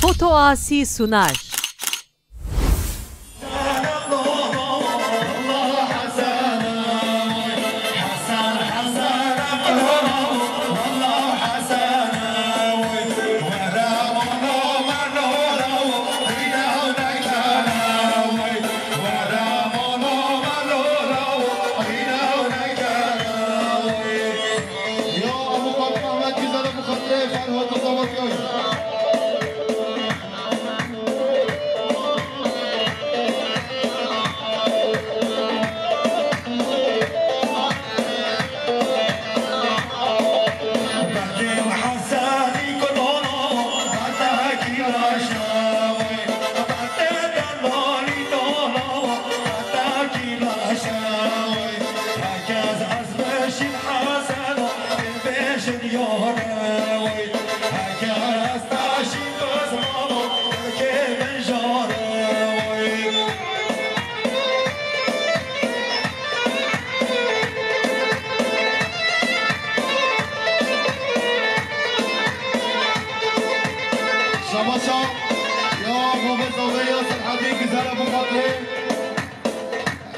Foto Asi sunar.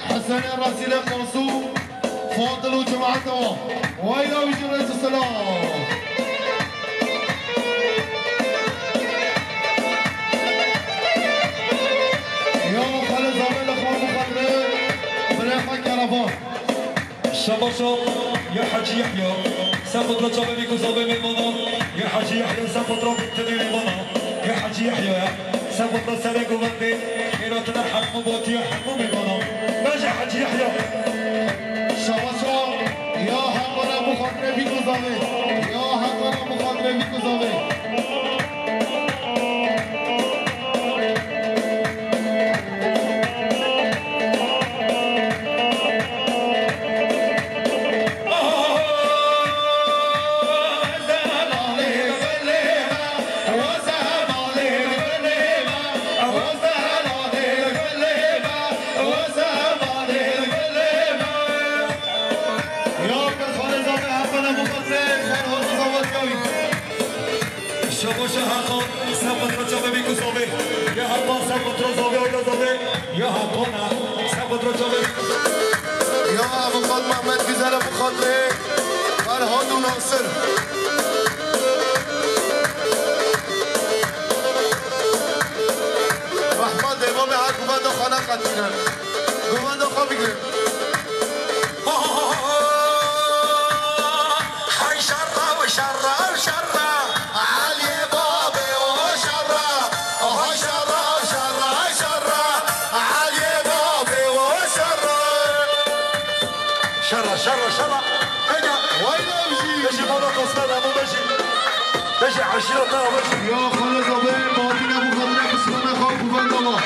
حسن الرسيل المنصور فاضل وجماعته وإلى وجرة السلام يا خالد زمان الأخوان مخدرين بريحة كرفان شباشا يا حاجي يحيى سافط لجابة بيكو زابة من منا يا حاجي يحيى سافط رابط تدير منا يا حاجي يحيى سافط لسالك وبندي إيراتنا حكم بوتي حكم من منا ماجي حاجي يحيى شباشا يا حقنا مخدرين بيكو زابة يا حقنا مخدرين بيكو زابة شباشا حقا سافط لجابة بيكو زابة يا حقا سافط لجابة وإلى زابة يا حقنا سافط لجابة يا أبو خالد محمد جزال أبو خالد فرهاد وناصر محمد امام هر گوبند و خانه قدیرن گوبند و خواه بگیر های شرا و شرا و شرا علی بابی و شرا های شرا و شرا و شرا علی بابی و شرا شرا شرا شرا هيا وين امشي بشي موضوع قصنا مو بشي عشيرتنا بشي يا خالد زبين مهدين ابو خضر بسم الله خوف گوبند الله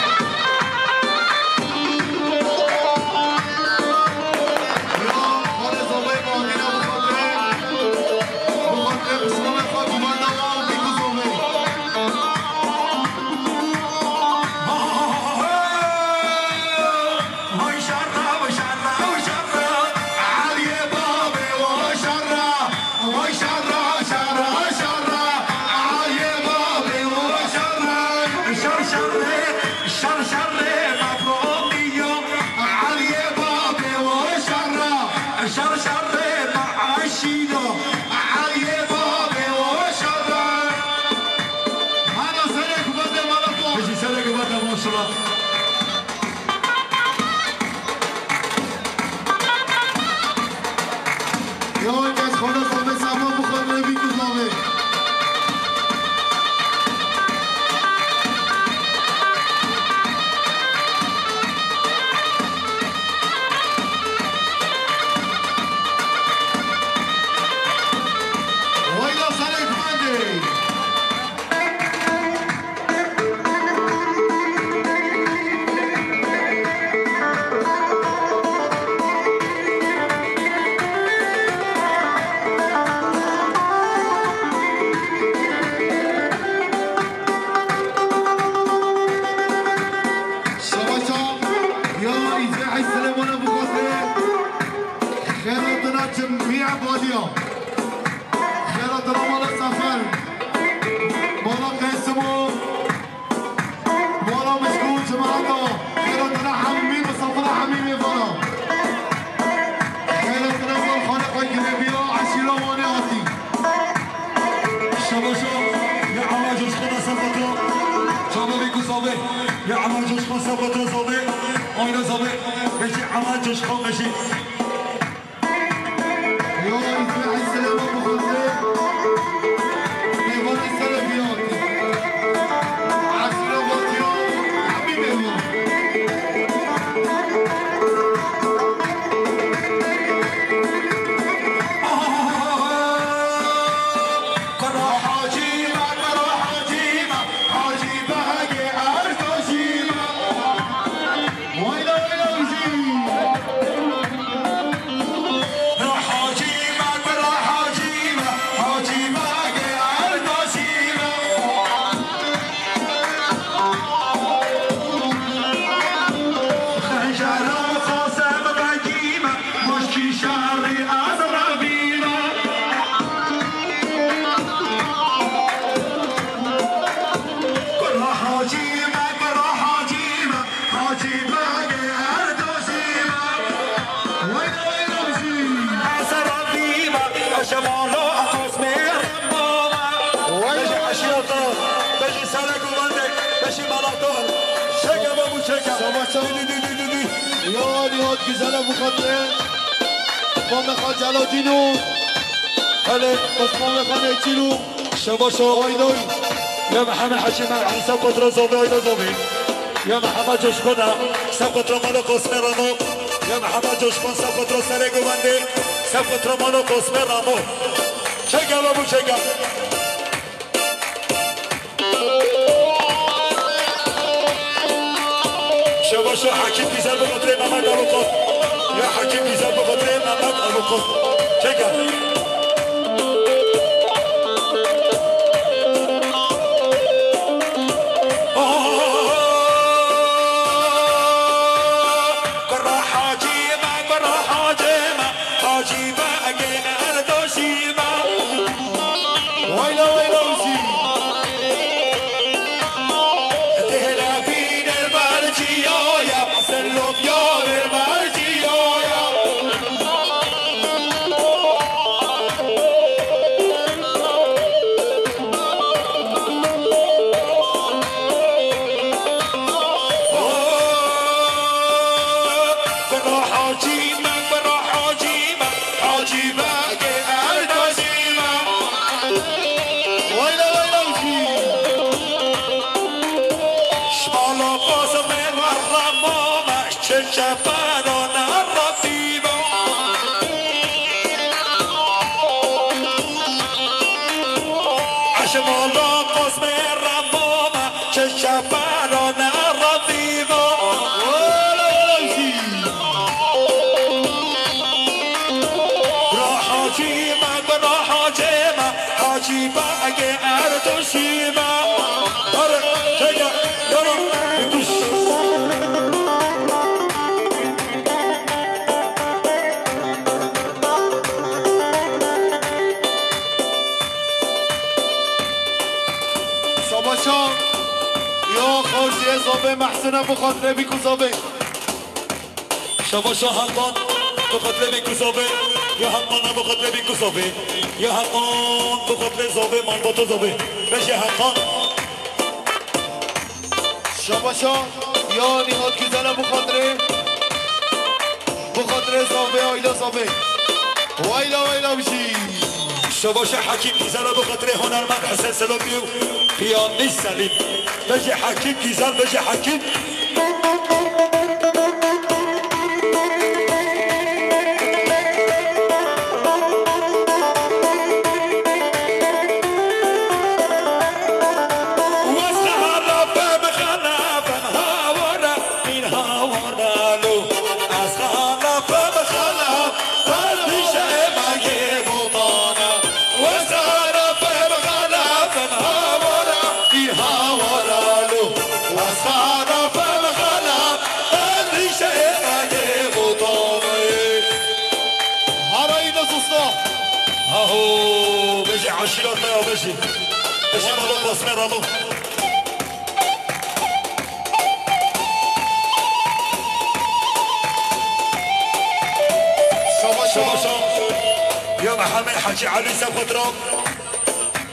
سبتو جامه بيكوزابي يا عمل جوش خان سبتو زابي آينا زابي بيجي عمل جوش خان بيجي يا إسماعيل السلام أبو خزي ميوان السلفيات عصر بطيان حبيب ميوان يا نهاد güzel Abu Khadre محمد جلالدینو هلا محمد خانچیلو شباشو آیدای يا محمد حجي مع سبت رزوبي آيدا زوبي يا محمد جوشكونا سبت رمالو قسم رامو يا محمد جوشكون سبت رسالة قواندي سبت رمالو قسم رامو شكا بابو شكا شباشو حكيم بيزال بقدرين محمد ألوكو يا حكيم بيزال بقدرين محمد ألوكو شكا محسن ابو خاطره بیکوزابه شباشا حقان بخاطر بیکوزابه یا حقان ابو خاطره بیکوزابه یا حقان بخاطر زابه من با تو زابه بشه حقان شباشا یا نهاد güzel ابو خاطره بخاطر زابه آیلا زابه وایلا بشی شباشا حکیم گیزل بخاطر هنرمند حسن سلامی و پیانی سلیم بشه حکیم گیزل بشه حکیم عشيرات يا بشي بشي مالو قسمي رامو شباشا يا محمد حجي علي سبخت رام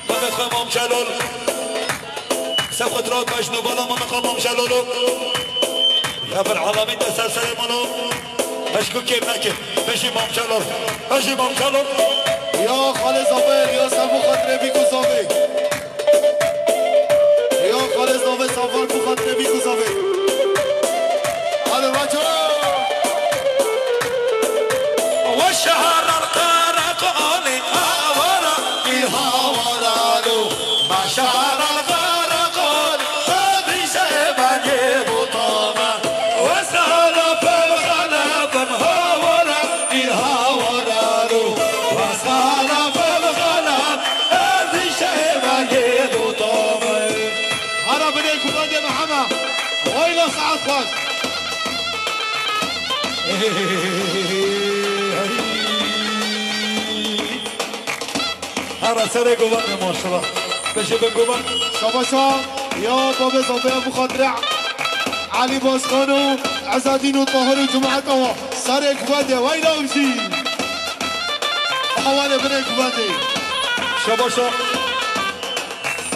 محمد خمام جلال سفت را مجنو بالا من قامم جلالو يا بالعالمين تسلسل منو مشكو كيف نكي بشي مام جلال بشي مام جلال يا خالد زابر يا سبو خاطر بيكو زابر يا خالد زابر سفر بو خاطر بيكو زابر هذا بچو والشهر القرقاني هاورا هاورالو ما شهر القرقاني هذي سيبان يبطاما وسهلا بالغلبا هاورا هاورالو وسهلا بالغلبا هذي سيبان يبطاما هرا بنيكو غادي محمد ويلا سعد خاص هر سر گوان ماشاءالله بشه به گوان شباشا يا بابا زابي ابو خضرع علي باسخانو عزادين وطاهر وجماعته سر كباده وين امشي حواله بن كباده شباشا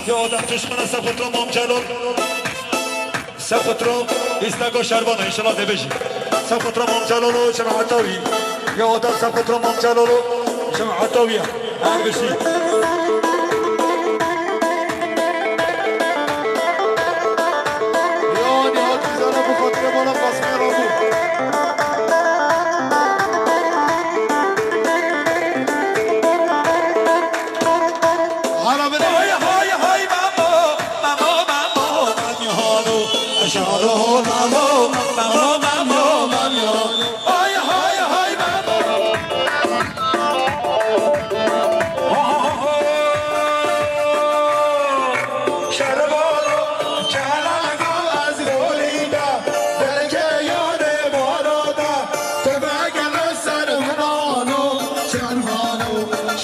یا آدم دشمن سفت رو مام جلال سفت رو ایستگاه شربانه انشالله ده بشی سفت رو مام جلالو شما عطاوی یا آدم سفت رو مام جلالو شما عطاویه هر بشی يا نهاد بزاره ابو خضرع بالا قاسمي رابو هلا بن های های های مامو مامو مامو مامیانو اشارو مامو مامو مامو مامیانو های های های مامو شربالو جلالگو از گولیده درکه یاد باراده تبگل سرمنانو شرمانو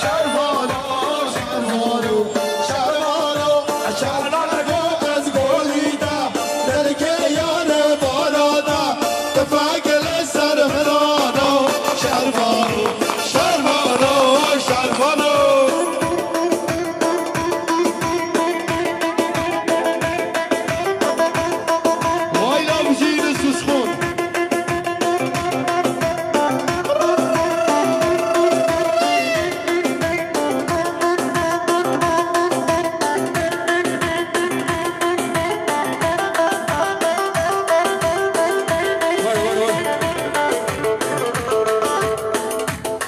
شرمانو شرمانو شرمانو جلالگو از گولیده درکه یاد باراده تبگل سرمنانو شرمانو شرمانو شرمانو ويلا بجيل السسخون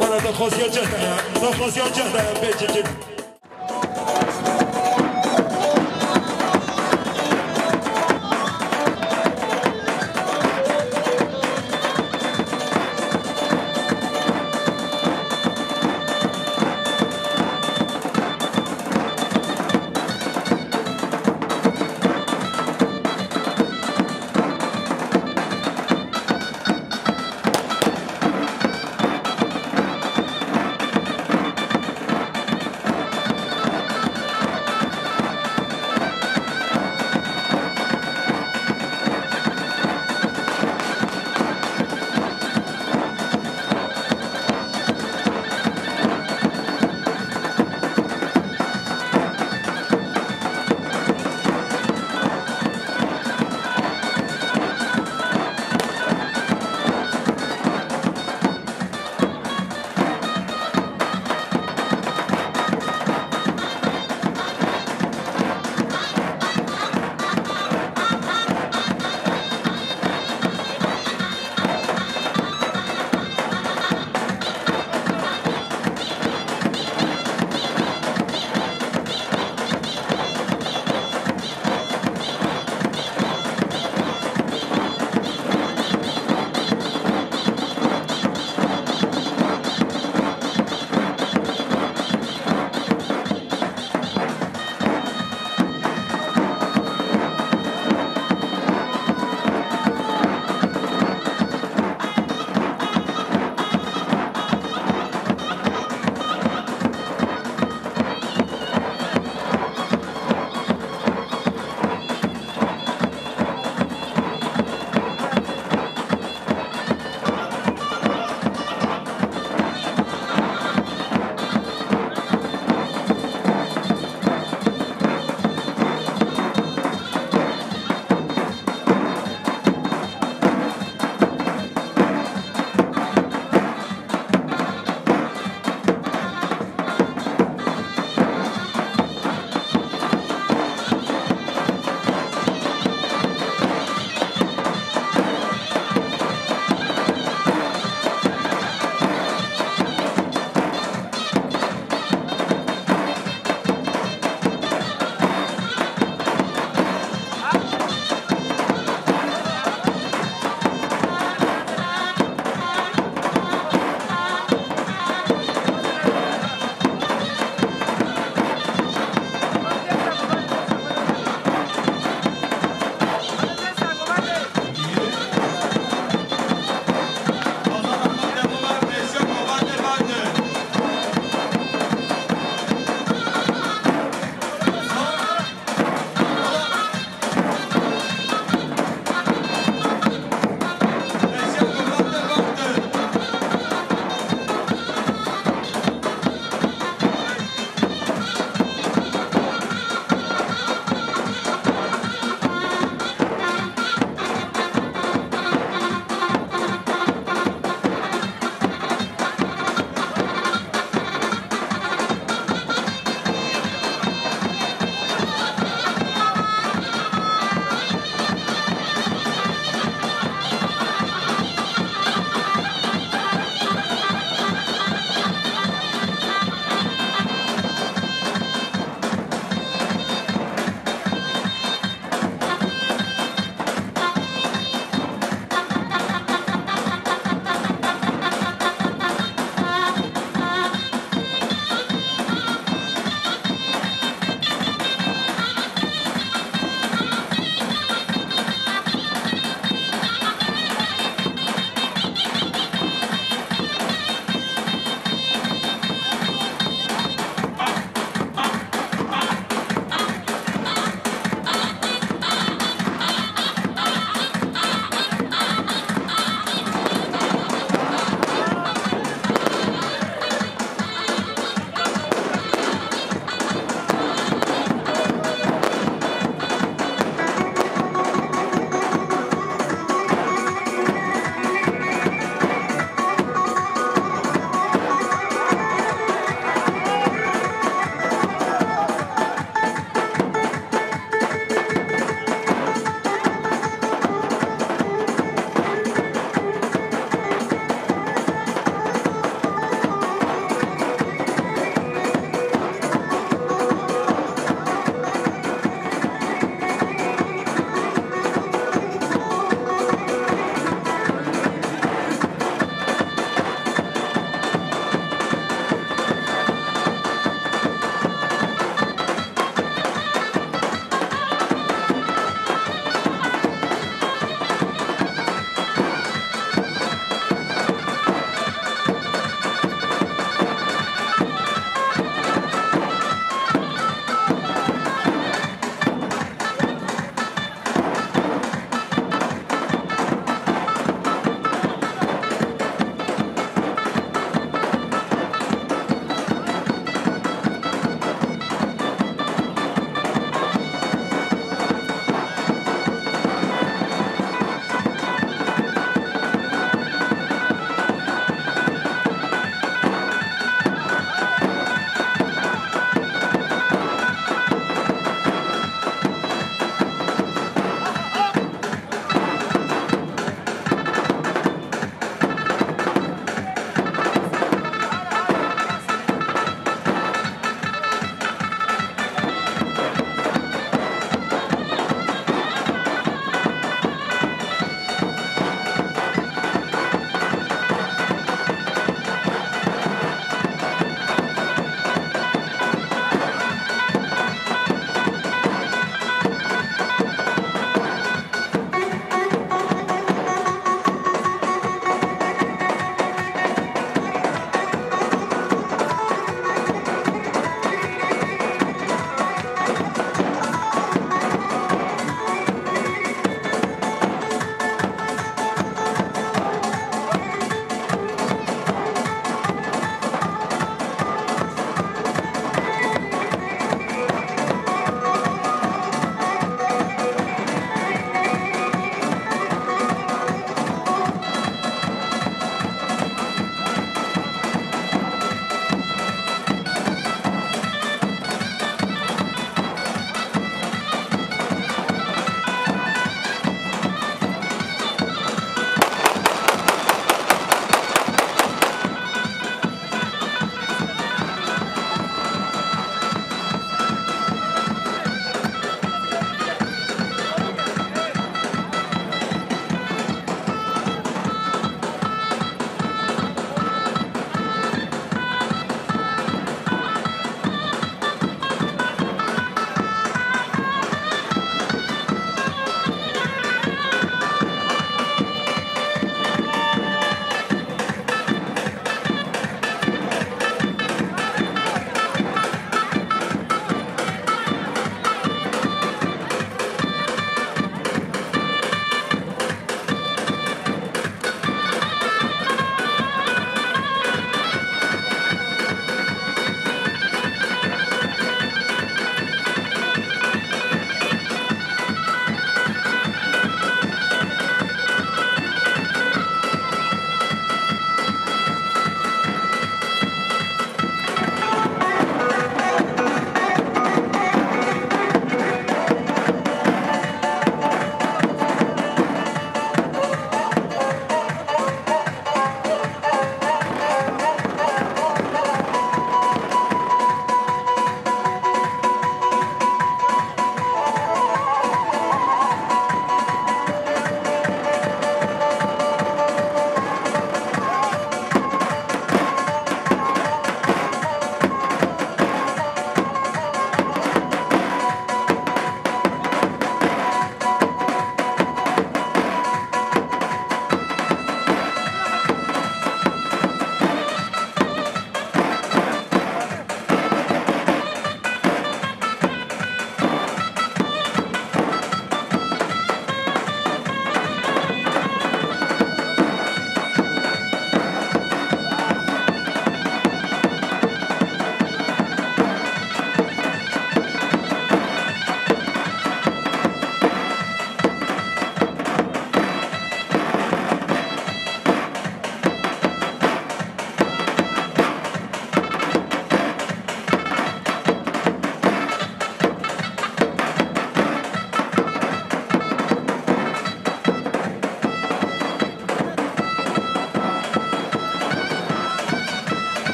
وانا دخوص يا جهده دخوص يا جهده بيجي جد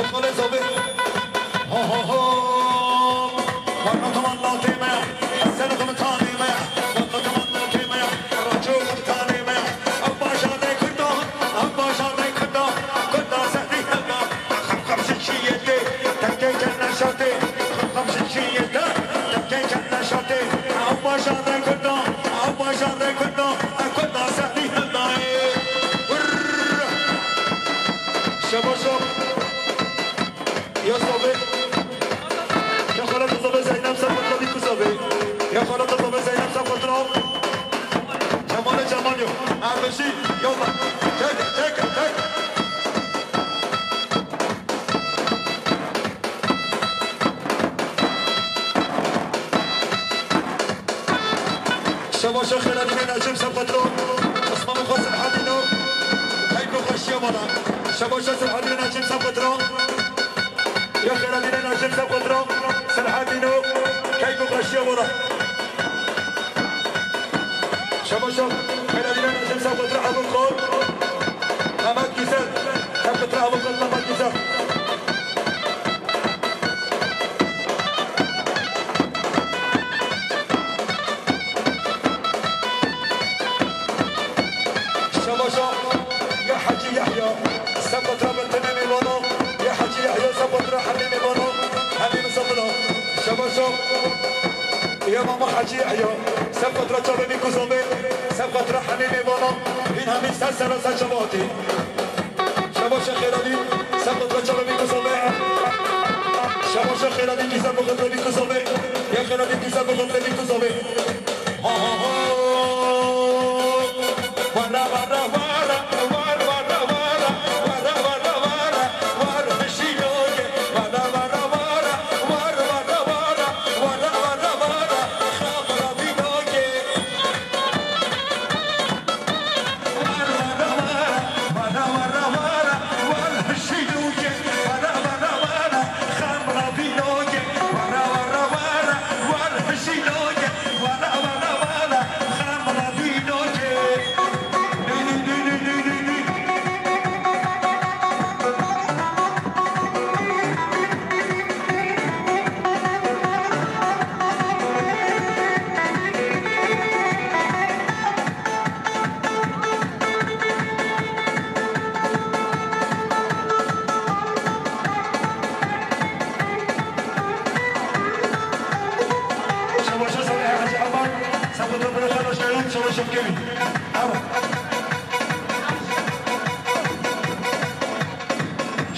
خالد زابه ها ها ها وانا تمنا تيمه حسن تمتاني ما وانا تمنا تيمه رجو تمتاني ما ابا شادي كنا ابا شادي كنا كنا سهلي هنا خمس شيء تكي جنة شاتي خمس شيء تكي جنة شاتي ابا شادي كنا ابا شادي كنا كنا سهلي هنا شباب يا صبي يا خالد صبي زينب سافر بيكو صبي يا خالد صبي زينب سافر جمال يو امشي يلا تك شباب خالد من نجم سافر اسمه مخزن حدينو هيكو خشيه مالا شباب سافر نجم سافر يا خالدين نجم سافر سلحانينو كيف غشيا ورا شباب خالدين نجم سافر ابو الخول محمد كيسان سافر ابو الخول محمد كيسان شباب يا حجي يحيى سافر بالتنمي ونو يا حجي يحيى سافر حبيبي بنو حبيبي صبرا شباب يا ماما حجي يحيى سافر رجال بيكو زومي سافر حبيبي بنو این همین سر شباتی شباب خیرانی سافر رجال بيكو زومي شباب خیرانی کی سافر بيكو زومي يا خیرانی کی سافر بيكو زومي ها ها ها ورا ورا ورا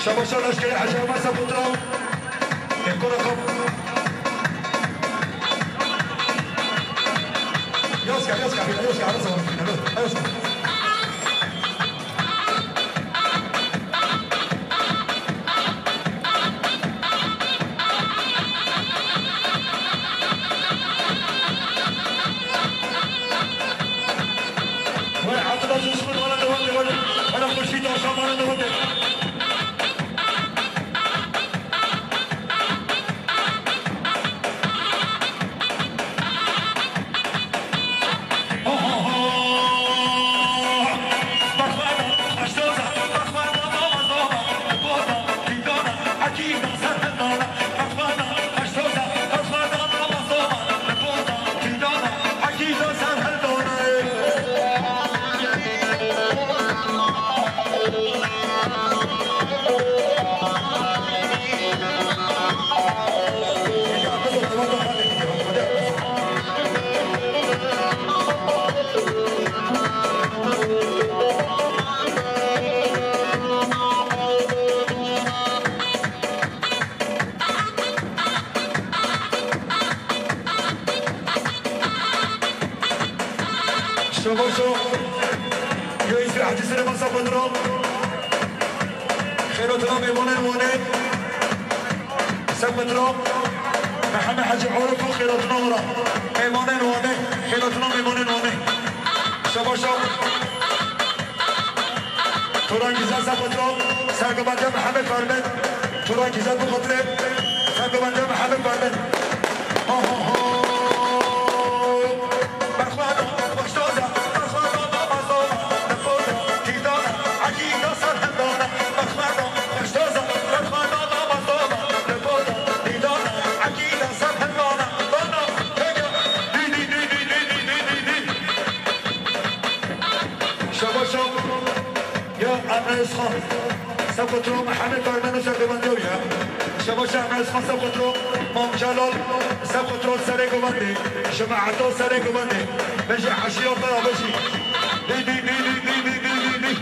شباب لشکری حجامه سپوترام الكرة يوسع على صور يوسع ولا حتى لا تسكت ولا تودي ولا خشيت ولا ولا تودي شباشو یا ایسر حدیث رو مسا بدرم خیراتنا میمونه سب بدرم محمد حجی عارف و خیراتنا ورا میمونه خیراتنا میمونه شباشو تورانگیزه سب بدرم سرگبنده محمد فرمد تورانگیزه بخاطره سرگبنده محمد فرمد Bak خان سبقترو محمد کارمن سرگوانده ویا شما شهرمز خان سبقترو مام جلال سبقترو سرگوانده شما عطا سرگوانده بجی حشیات برا بجی دی دی دی دی دی دی دی دی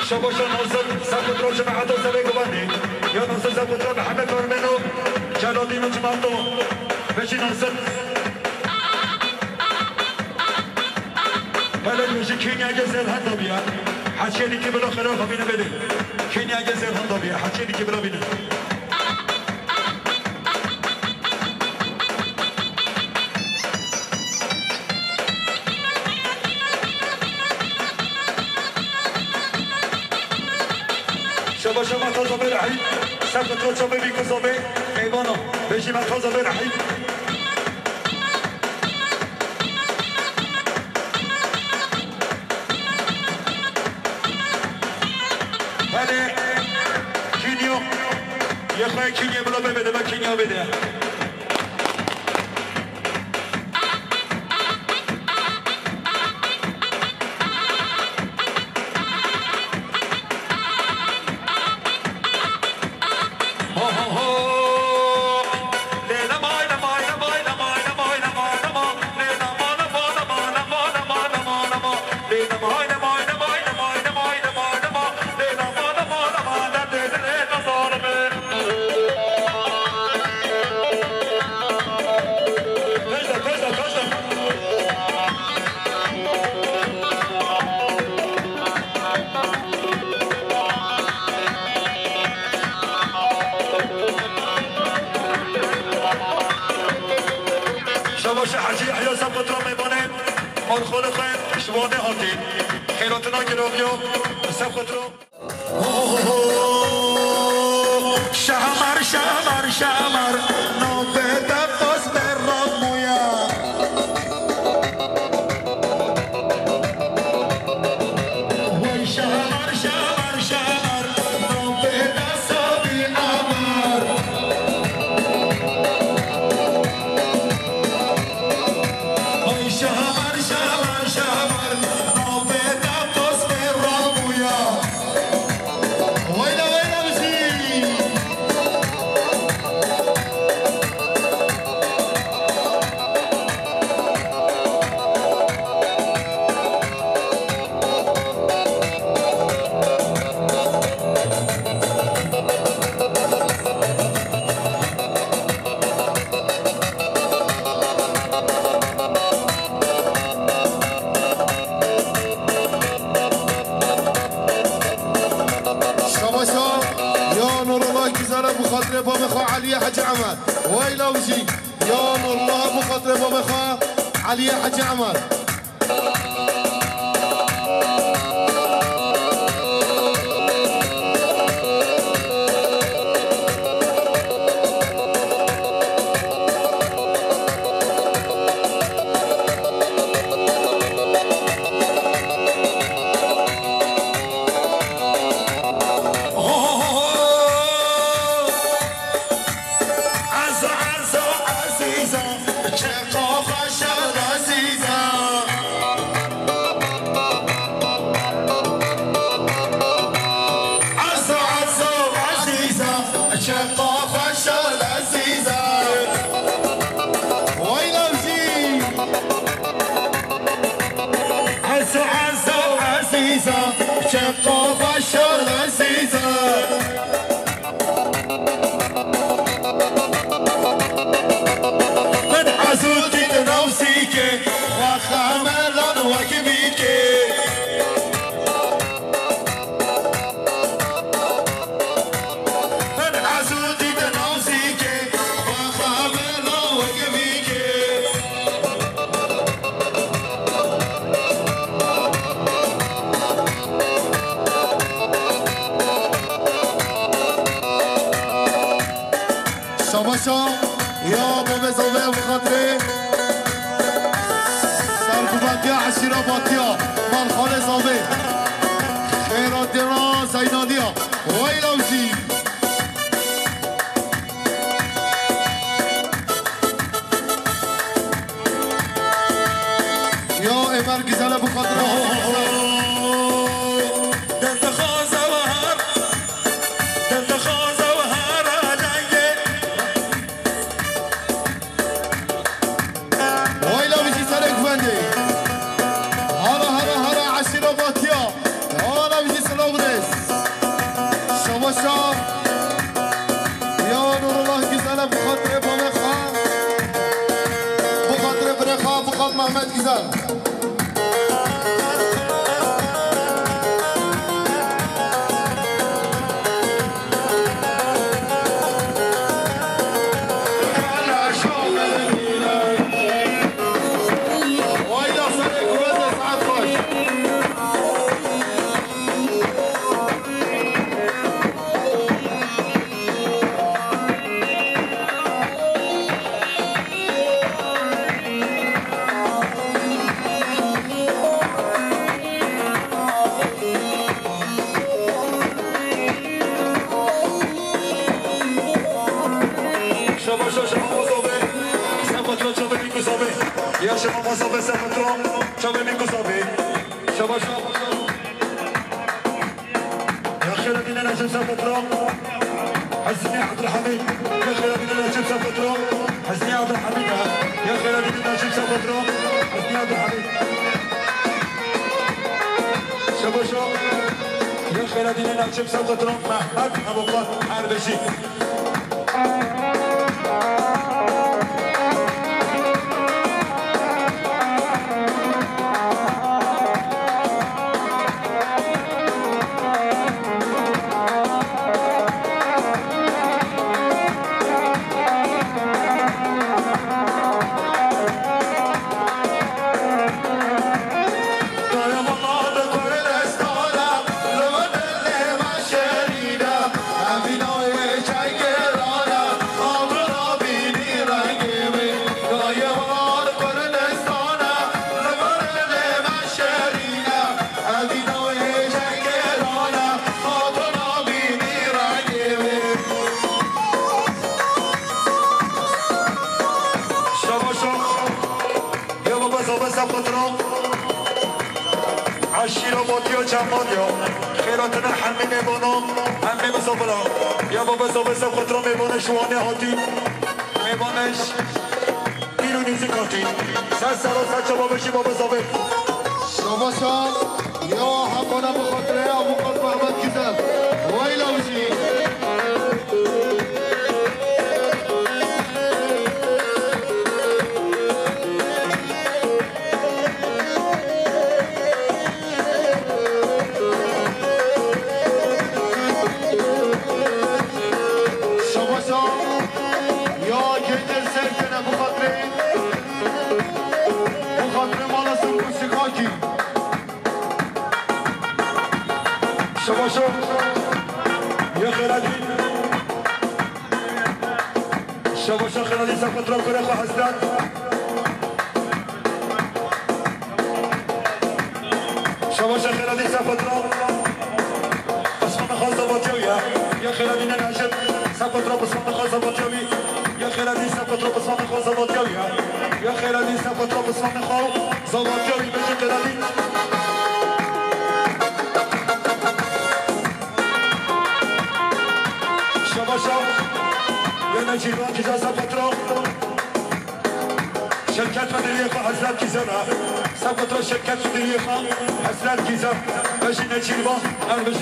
شباشا ناصر سبقترو جماعتو سرگوانده یا ناصر سبقترو محمد کارمنو جلالینو جماعتو بجی ناصر بلد بجی کینیا گزل هندا بیا حچیلی که بلا خراب بینه بده کینیا گزل هندا بیا حچیلی که بلا بینه شباشا مطازه برحیم سبقترو چا ببی کزابه ایوانا بجی مطازه برحیم بله کینیو یه خواهی کینیو بلا ببده و کینیو بده شباش حجی احیا سبقت را میبانه مال خلقه شوانه هاتی خیراتنا گرامیو سبقت را شمر شمر شمر نابده باز برامویا وی شمر شمر شمر نابده سابی عمر وی شمر شمر شمر نابده باز برامویا ویلا ویلا بسی شباشا يا نور الله كزارة بخاطر بابا خا علي حج عمر ويلا وجي يا نور الله بخاطر بابا خا علي حج عمر شقاق شال عزيزة من حزوتي تنوسيك وخاملان وكبيك من حزوتي تنوسيك وخاملان وكبيك شباشا يا بابا زوبه بخاطره سرکوبتیا عشیرا باتیا من خال زوبه خیرات دينا زينانية ويلوزي يا إمار جزالة بخاطر محمد جزال يا شباب وصابي سافرترون شباب ميكو صابي شباب يا خير بينا نجم سافرترون حسني عبد الحميد يا خير بينا نجم سافرترون حسني عبد الحميد يا خير بينا نجم سافرترون حسني عبد الحميد شباب يا خير بينا نجم سافرترون محمد ابو بكر حربشي عشيرو بوتيو جامونيو خيراتنا حمي ميبونو حمي مصابلا يا بابا صوبة سفطرو ميبونش واني هاتي ميبونش بیرونی زکاتی سر سچا بابشی بابا صوبة شما شام یا حقانا بخاطره ابوقات محمد گزل ویلوزی شباشو يا خلادي شباشو خلادي سقط رو كره حسدان شباشو خلادي سقط رو اسمه خاصه باتيويا يا خلادي نناشد سقط رو اسمه خاصه باتيوي يا خلادي سقط رو اسمه خاصه باتيويا يا خلادي سقط رو اسمه خاصه باتيوي بيجي خلادي يا نجيبان كذا سبترو شركات مدنية حسنات كذا سبترو شركات مدنية حسنات كذا باش نجيبان أنا باش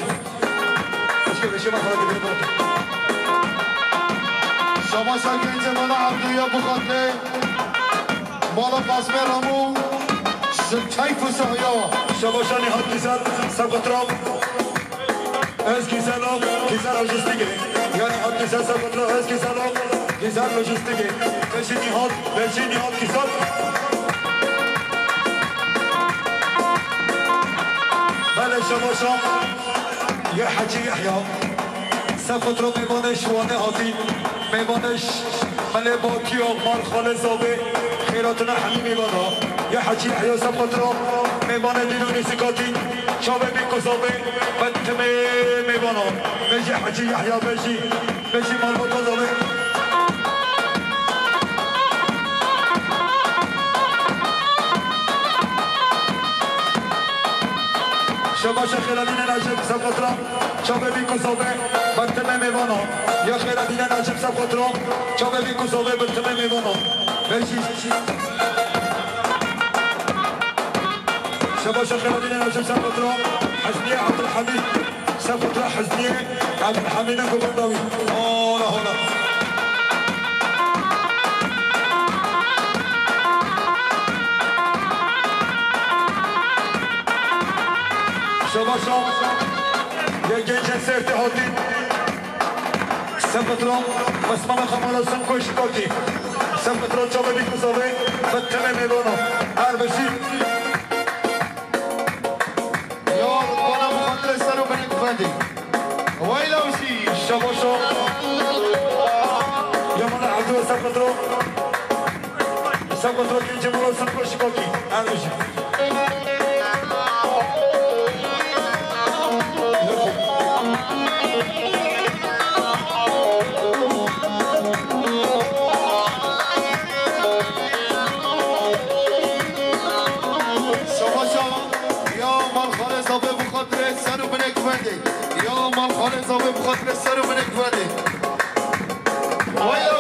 باش ما خرج بالبرد شما ساكن زمان عبدويا بخاطر مالا قاسم رامو كيف صحيا شما شاني هات كذا سبترو از كذا لوجستيكي يعني هات كذا سبترو از كذا Gizar lojistiki, beşini hat gizar. بله شما يا حجي يحيى سفترو میمانش وانه هاتین میمانش مله باکی و مال خال زابه خیراتنا حمی میمانا يا حجي يحيى سفترو میمانه دیرونی سکاتین شابه بیکوزابه بنتمه میبانم بجی حجی یحیا بجی مربوط زابه شما خیرادین نجیب سبقترام شابه بیکوزابه بنتمه میبانم یا خیرادین نجیب سبقترام شابه بیکوزابه بنتمه میبانم بجی شباب خيرادين نجم سبقترا حزنية عبد الحميد سبقترا حزنية عبد الحميد القبرداوي هلا هلا شباب يا جنجة سيرتي هوتي سبقترا بسمة خمالة سمكوش كوكي سبقترا شباب بيكوزاوي فتمة ميلونا هربشي ويلا وشي شباشو يا من عبدو سبقترو كي جمهور سنكوش كوكي هربشي يا مال خالد زابي بخاطر السر ومنك فادي ويلا